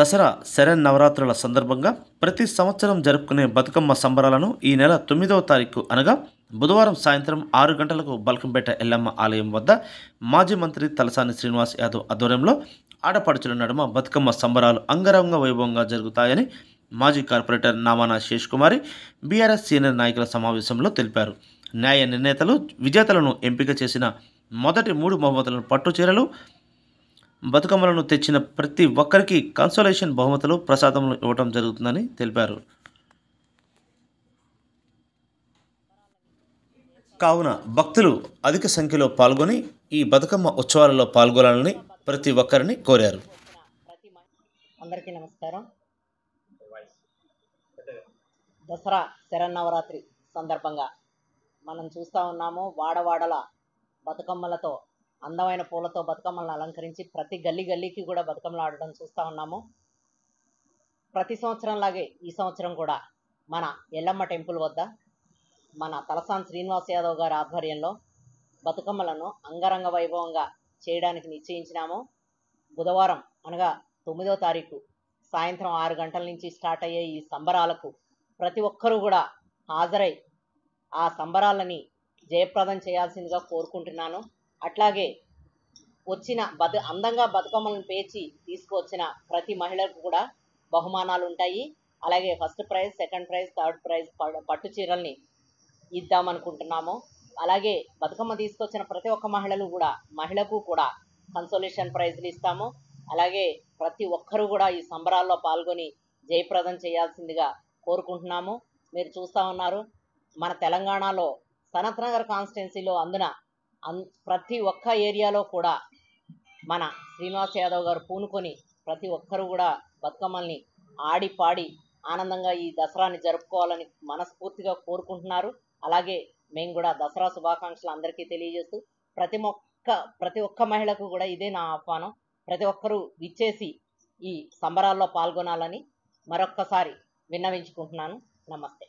దసరా శరన్నవరాత్రుల సందర్భంగా ప్రతి సంవత్సరం జరుపుకునే బతుకమ్మ సంబరాలను ఈ నెల 9వ తారీఖు అనగా బుధవారం సాయంత్రం 6 గంటలకు బల్కంపేట ఎల్లమ్మ ఆలయం వద్ద మాజీ మంత్రి తలసాని శ్రీనివాస్ యాదవ్ ఆధ్వర్యంలో ఆడపడుచుల నడుమ బతుకమ్మ సంబరాలు అంగరంగ వైభవంగా జరుగుతాయని మాజీ కార్పొరేటర్ నామాన శేష్ కుమారి బీఆర్ఎస్ సీనియర్ నాయకుల సమావేశంలో తెలిపారు. న్యాయ నిర్ణేతలు విజేతలను ఎంపిక చేసిన మొదటి 3 బహుమతులను పట్టు చీరలు, బతుకమ్మలను తెచ్చిన ప్రతి ఒక్కరికి కన్సోలేషన్ బహుమతులు, ప్రసాదములు ఇవ్వడం జరుగుతుందని తెలిపారు. కావున భక్తులు అధిక సంఖ్యలో పాల్గొని ఈ బతుకమ్మ ఉత్సవాలలో పాల్గొనాలని ప్రతి ఒక్కరిని కోరారు. అందరికీ నమస్కారం. దసరా శరన్నవరాత్రి సందర్భంగా మనం చూస్తూ ఉన్నాము. వాడవాడల బతుకమ్మలతో, అందమైన పూలతో బతుకమ్మలను అలంకరించి ప్రతి గల్లీకి కూడా బతుకమ్మలు ఆడడం చూస్తూ ఉన్నాము. ప్రతి సంవత్సరంలాగే ఈ సంవత్సరం కూడా మన ఎల్లమ్మ టెంపుల్ వద్ద మన తలసాని శ్రీనివాస్ యాదవ్ గారి ఆధ్వర్యంలో బతుకమ్మలను అంగరంగ వైభవంగా చేయడానికి నిశ్చయించినాము. బుధవారం అనగా 9వ తారీఖు సాయంత్రం 6 గంటల నుంచి స్టార్ట్ అయ్యే ఈ సంబరాలకు ప్రతి ఒక్కరూ కూడా హాజరై ఆ సంబరాలని జయప్రదం చేయాల్సిందిగా కోరుకుంటున్నాను. అట్లాగే వచ్చిన అందంగా బతుకమ్మలను పేర్చి తీసుకువచ్చిన ప్రతి మహిళకు కూడా బహుమానాలు ఉంటాయి. అలాగే first prize, second prize, third prize పట్టు చీరల్ని ఇద్దామనుకుంటున్నాము. అలాగే బతుకమ్మ తీసుకొచ్చిన ప్రతి ఒక్క మహిళకు కూడా కన్సోలేషన్ ప్రైజ్లు ఇస్తాము. అలాగే ప్రతి ఒక్కరూ కూడా ఈ సంబరాల్లో పాల్గొని జయప్రదం చేయాల్సిందిగా కోరుకుంటున్నాము. మీరు చూస్తూ ఉన్నారు, మన తెలంగాణలో సనత్ నగర్ కాన్స్టిట్యున్సీలో ప్రతి ఒక్క ఏరియాలో కూడా మన శ్రీనివాస్ యాదవ్ గారు పూనుకొని ప్రతి ఒక్కరూ కూడా బతుకమ్మల్ని ఆడి పాడి ఆనందంగా ఈ దసరాని జరుపుకోవాలని మనస్ఫూర్తిగా కోరుకుంటున్నారు. అలాగే మేము కూడా దసరా శుభాకాంక్షలు అందరికీ తెలియజేస్తూ ప్రతి ఒక్క మహిళకు కూడా ఇదే నా ఆహ్వానం. ప్రతి ఒక్కరూ విచ్చేసి ఈ సంబరాల్లో పాల్గొనాలని మరొక్కసారి విన్నవించుకుంటున్నాను. నమస్తే.